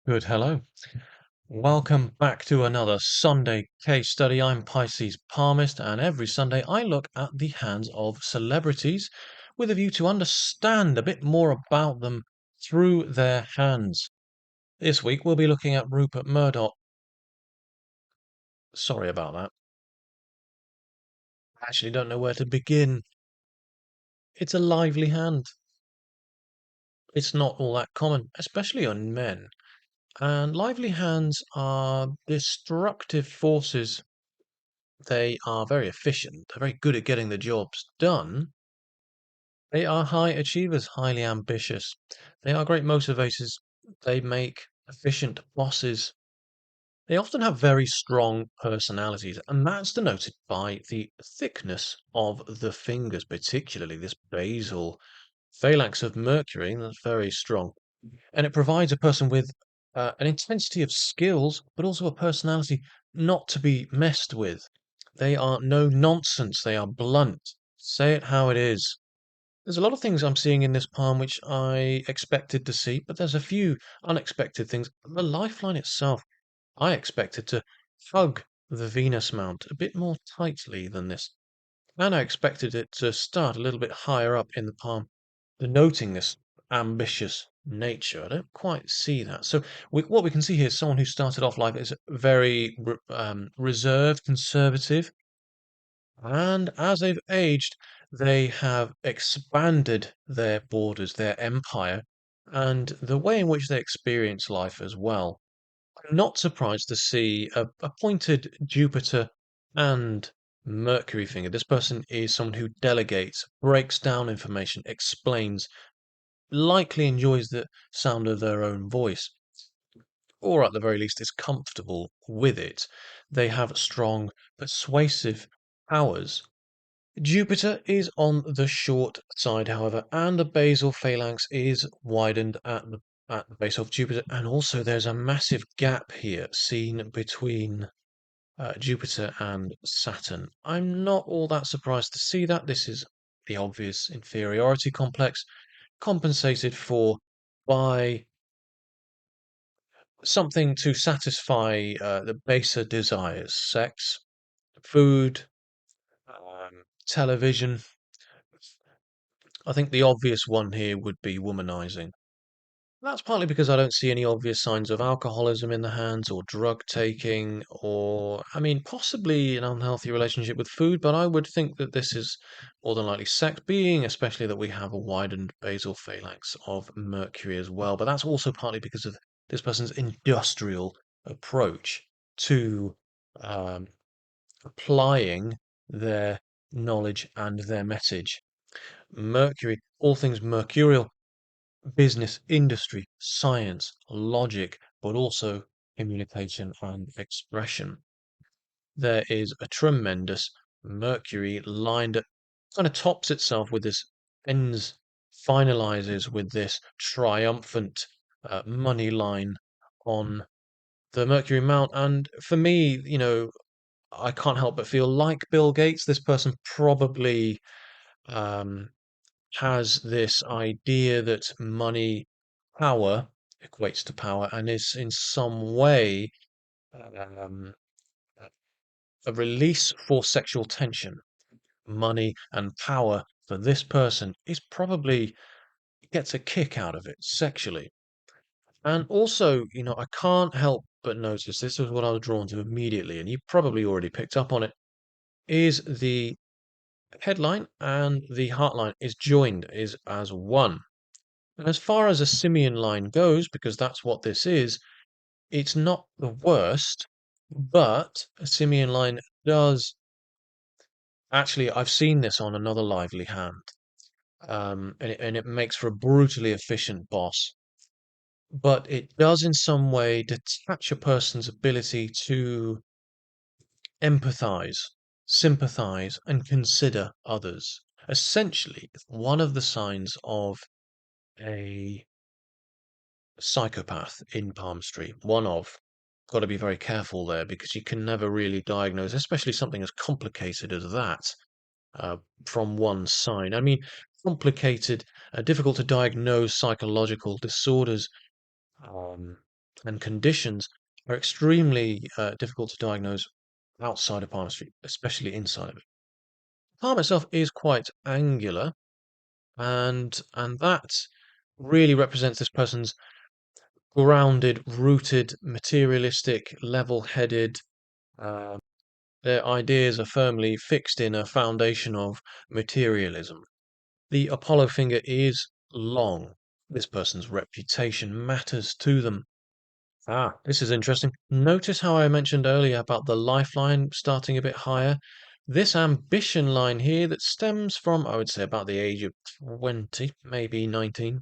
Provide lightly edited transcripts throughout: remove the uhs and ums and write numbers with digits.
Good, hello. Welcome back to another Sunday case study. I'm Pisces Palmist, and every Sunday I look at the hands of celebrities with a view to understand a bit more about them through their hands. This week we'll be looking at Rupert Murdoch. Sorry about that. I actually don't know where to begin. It's a lively hand. It's not all that common, especially on men. And lively hands are destructive forces. They are very efficient. They're very good at getting the jobs done. They are high achievers, highly ambitious. They are great motivators. They make efficient bosses. They often have very strong personalities, and that's denoted by the thickness of the fingers, particularly this basal phalanx of Mercury. That's very strong. And it provides a person with an intensity of skills, but also a personality not to be messed with. They are no nonsense. They are blunt. Say it how it is. There's a lot of things I'm seeing in this palm which I expected to see, but there's a few unexpected things. The lifeline itself, I expected to hug the Venus mount a bit more tightly than this. And I expected it to start a little bit higher up in the palm, denoting this ambitious nature. I don't quite see that. So what we can see here is someone who started off life as very reserved, conservative, and as they've aged, they have expanded their borders, their empire, and the way in which they experience life as well. I'm not surprised to see a pointed Jupiter and Mercury finger. This person is someone who delegates, breaks down information, explains, likely enjoys the sound of their own voice, or at the very least is comfortable with it. They have strong persuasive powers. Jupiter is on the short side, however, and the basal phalanx is widened at the base of Jupiter, and also there's a massive gap here seen between Jupiter and Saturn. I'm not all that surprised to see that. This is the obvious inferiority complex, compensated for by something to satisfy the baser desires: sex, food, television. I think the obvious one here would be womanizing. That's partly because I don't see any obvious signs of alcoholism in the hands or drug taking or, I mean, possibly an unhealthy relationship with food, but I would think that this is more than likely sex, being especially that we have a widened basal phalanx of Mercury as well. But that's also partly because of this person's industrial approach to um, applying their knowledge and their message. Mercury, all things mercurial, business, industry, science, logic, but also communication and expression. There is a tremendous Mercury line that kind of tops itself with this, ends, finalizes with this triumphant money line on the Mercury Mount. And for me, I can't help but feel like Bill Gates. This person probably um, has this idea that money, power equates to power and is in some way um, a release for sexual tension. Money and power for this person is probably gets a kick out of it sexually. And also, I can't help but notice this is what I was drawn to immediately, and you probably already picked up on it, is the headline and the heartline is joined, is as one. And as far as a simian line goes, because that's what this is, it's not the worst, but a simian line does actually, I've seen this on another lively hand, and it makes for a brutally efficient boss. But it does in some way detach a person's ability to empathize, sympathize, and consider others. Essentially, one of the signs of a psychopath in palmistry. One of. Got to be very careful there because you can never really diagnose, especially something as complicated as that, uh, from one sign. I mean, complicated, difficult to diagnose psychological disorders. Um, and conditions are extremely difficult to diagnose outside of palmistry, especially inside of it. The palm itself is quite angular, and that really represents this person's grounded, rooted, materialistic, level-headed. Uh, their ideas are firmly fixed in a foundation of materialism. The Apollo finger is long. This person's reputation matters to them. Ah, this is interesting. Notice how I mentioned earlier about the lifeline starting a bit higher. This ambition line here that stems from, I would say, about the age of 20, maybe 19.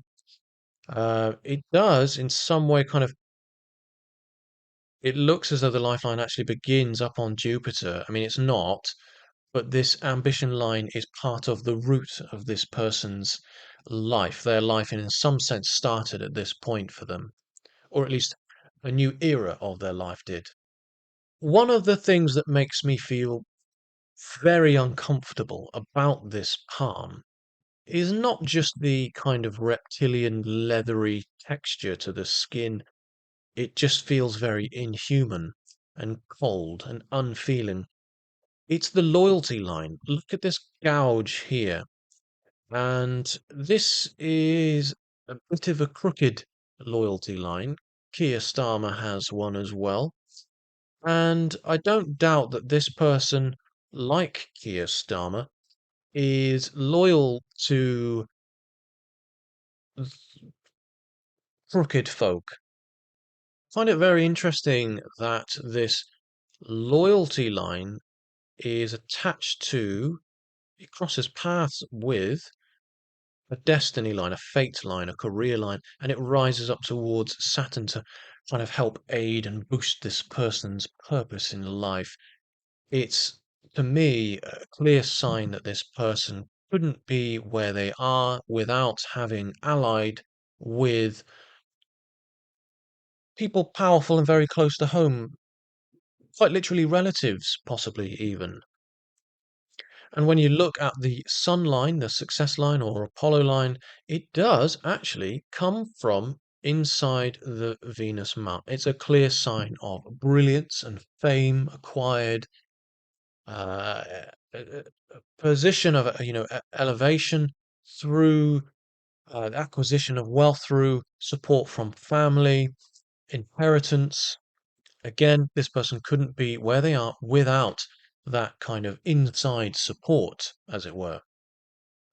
It does in some way kind of, it looks as though the lifeline actually begins up on Jupiter. I mean, it's not, but this ambition line is part of the root of this person's life. Their life, in some sense, started at this point for them, or at least a new era of their life did. One of the things that makes me feel very uncomfortable about this palm is not just the kind of reptilian leathery texture to the skin. It just feels very inhuman and cold and unfeeling. It's the loyalty line. Look at this gouge here. And this is a bit of a crooked loyalty line. Keir Starmer has one as well. And I don't doubt that this person, like Keir Starmer, is loyal to crooked folk. I find it very interesting that this loyalty line is attached to, it crosses paths with a destiny line, a fate line, a career line, and it rises up towards Saturn to kind of help aid and boost this person's purpose in life. It's, to me, a clear sign that this person couldn't be where they are without having allied with people powerful and very close to home, quite literally relatives, possibly even. And when you look at the Sun line, the success line or Apollo line, it does actually come from inside the Venus mount. It's a clear sign of brilliance and fame acquired, uh, a position of elevation through the acquisition of wealth through support from family, inheritance. Again, this person couldn't be where they are without that kind of inside support, as it were.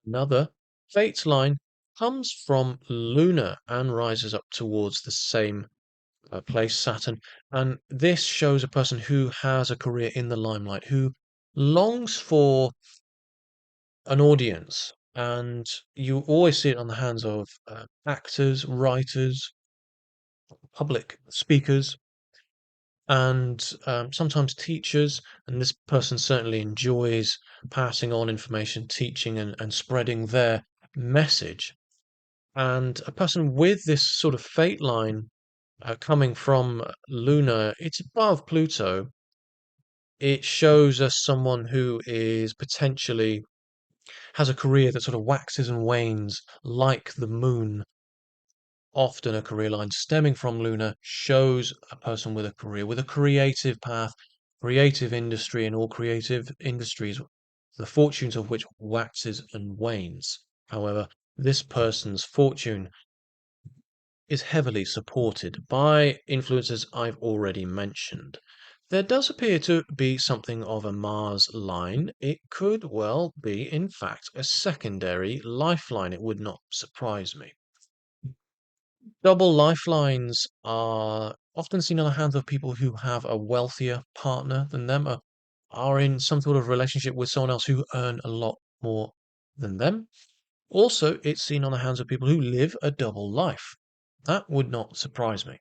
Another fate line comes from Luna and rises up towards the same place, Saturn. And this shows a person who has a career in the limelight, who longs for an audience. And you always see it on the hands of actors, writers, public speakers, and sometimes teachers. And this person certainly enjoys passing on information, teaching, and spreading their message. And a person with this sort of fate line coming from Luna, it's above Pluto. It shows us someone who is potentially has a career that sort of waxes and wanes like the moon. Often a career line stemming from Luna shows a person with a career, with a creative path, creative industry, and all creative industries, the fortunes of which waxes and wanes. However, this person's fortune is heavily supported by influences I've already mentioned. There does appear to be something of a Mars line. It could well be, in fact, a secondary lifeline. It would not surprise me. Double lifelines are often seen on the hands of people who have a wealthier partner than them, are in some sort of relationship with someone else who earn a lot more than them. Also, it's seen on the hands of people who live a double life. That would not surprise me.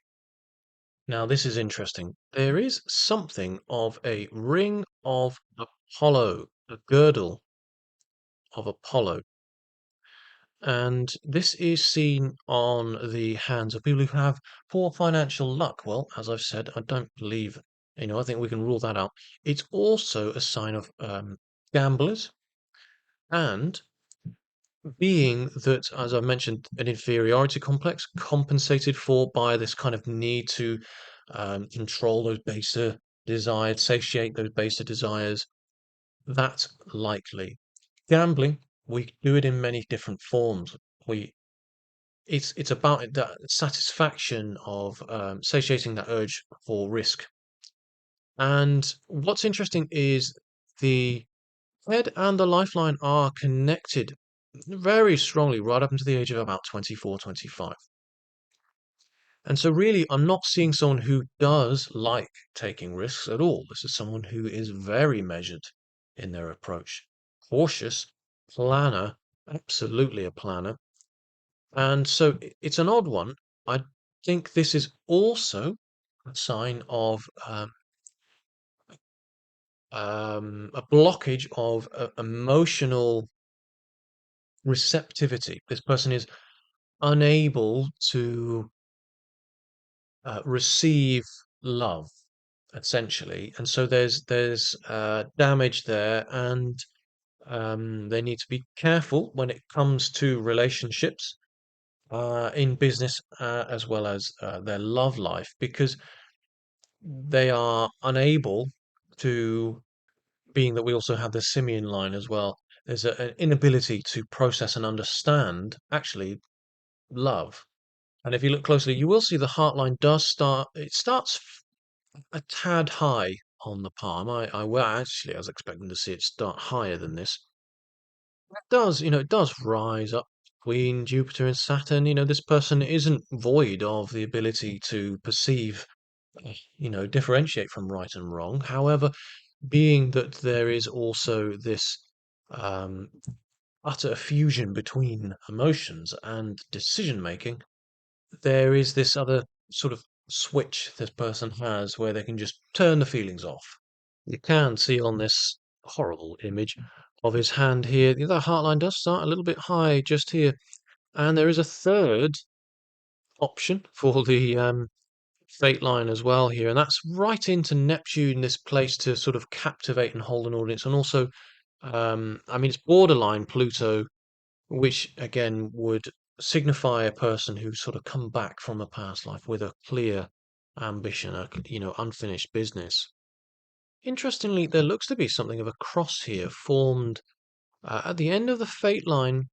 Now, this is interesting. There is something of a ring of Apollo, a girdle of Apollo. And this is seen on the hands of people who have poor financial luck. Well, as I've said, I don't believe, I think we can rule that out. It's also a sign of gamblers and being that, as I mentioned, an inferiority complex compensated for by this kind of need to control those baser desires, satiate those baser desires, that's likely. Gambling, we do it in many different forms. We it's about that satisfaction of satiating that urge for risk. And what's interesting is the head and the lifeline are connected very strongly right up until the age of about 24, 25. And so really, I'm not seeing someone who does like taking risks at all. This is someone who is very measured in their approach. Cautious, planner, absolutely a planner. And so it's an odd one. I think this is also a sign of a blockage of emotional receptivity. This person is unable to receive love, essentially, and so there's damage there, and they need to be careful when it comes to relationships in business as well as their love life, because they are unable to, being that we also have the simian line as well, there's an inability to process and understand actually love. And if you look closely, you will see the heart line does start, it starts a tad high on the palm. I was expecting to see it start higher than this. It does, it does rise up between Jupiter and Saturn. This person isn't void of the ability to perceive, differentiate from right and wrong. However, being that there is also this um, utter fusion between emotions and decision making, there is this other sort of switch this person has where they can just turn the feelings off. You can see on this horrible image of his hand here, the heart line does start a little bit high just here. And there is a third option for the fate line as well here, and that's right into Neptune, this place to sort of captivate and hold an audience. And also, I mean, it's borderline Pluto, which again would signify a person who's sort of come back from a past life with a clear ambition, unfinished business. Interestingly, there looks to be something of a cross here formed at the end of the fate line,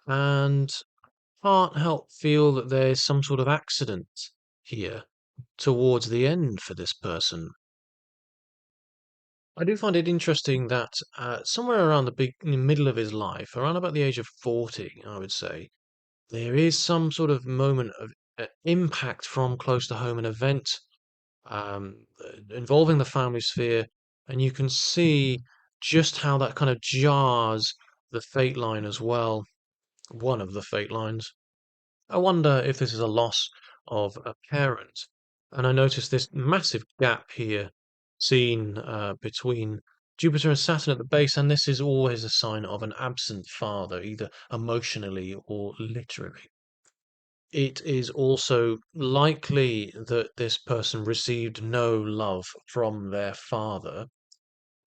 and can't help feel that there's some sort of accident here towards the end for this person. I do find it interesting that somewhere around in the middle of his life, around about the age of 40, I would say, there is some sort of moment of impact from close to home, an event involving the family sphere, and you can see just how that kind of jars the fate line as well, one of the fate lines. I wonder if this is a loss of a parent. And I notice this massive gap here seen between Jupiter and Saturn at the base, and this is always a sign of an absent father, either emotionally or literally. It is also likely that this person received no love from their father,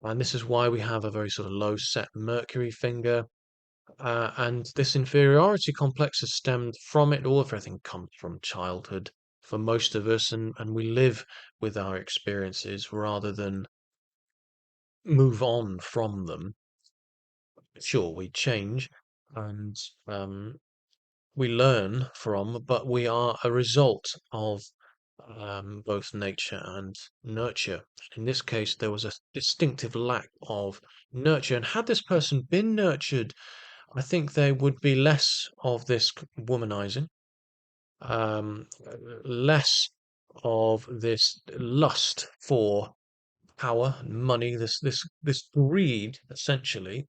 and this is why we have a very sort of low set Mercury finger. And this inferiority complex has stemmed from it. All everything comes from childhood for most of us, and we live with our experiences rather than move on from them. Sure, we change and we learn from, but we are a result of both nature and nurture. In this case, there was a distinctive lack of nurture. And had this person been nurtured, I think there would be less of this womanizing, um, less of this lust for power and money. This greed essentially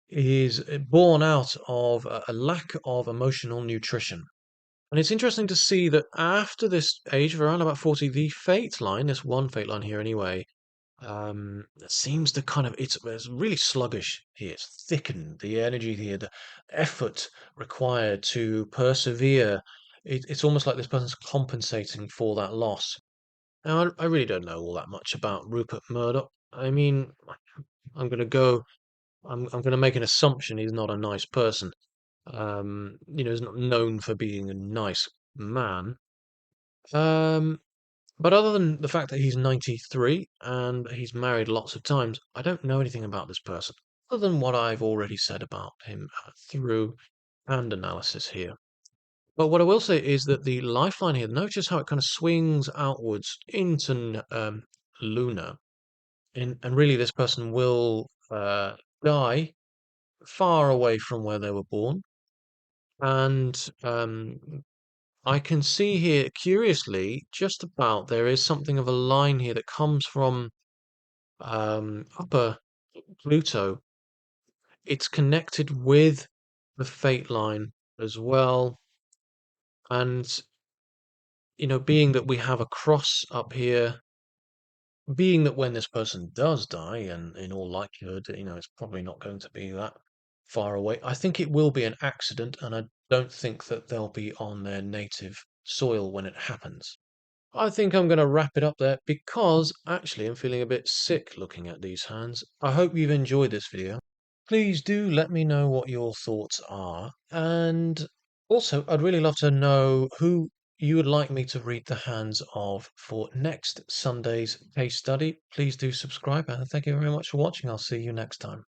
is born out of a lack of emotional nutrition. And it's interesting to see that after this age of around about 40, the fate line, this one fate line here anyway, seems to kind of it's really sluggish here. It's thickened. The energy here, the effort required to persevere. It's almost like this person's compensating for that loss. Now, I really don't know all that much about Rupert Murdoch. I mean, I'm going to go I'm going to make an assumption he's not a nice person. He's not known for being a nice man. Um, but other than the fact that he's 93 and he's married lots of times, I don't know anything about this person other than what I've already said about him through hand analysis here. But what I will say is that the lifeline here, notice how it kind of swings outwards into lunar. And really, this person will die far away from where they were born. And I can see here, curiously, just about there is something of a line here that comes from upper Pluto. It's connected with the fate line as well. And, being that we have a cross up here, being that when this person does die, and in all likelihood, it's probably not going to be that far away, I think it will be an accident, and I don't think that they'll be on their native soil when it happens. I think I'm going to wrap it up there because actually I'm feeling a bit sick looking at these hands. I hope you've enjoyed this video. Please do let me know what your thoughts are. And also, I'd really love to know who you would like me to read the hands of for next Sunday's case study. Please do subscribe and thank you very much for watching. I'll see you next time.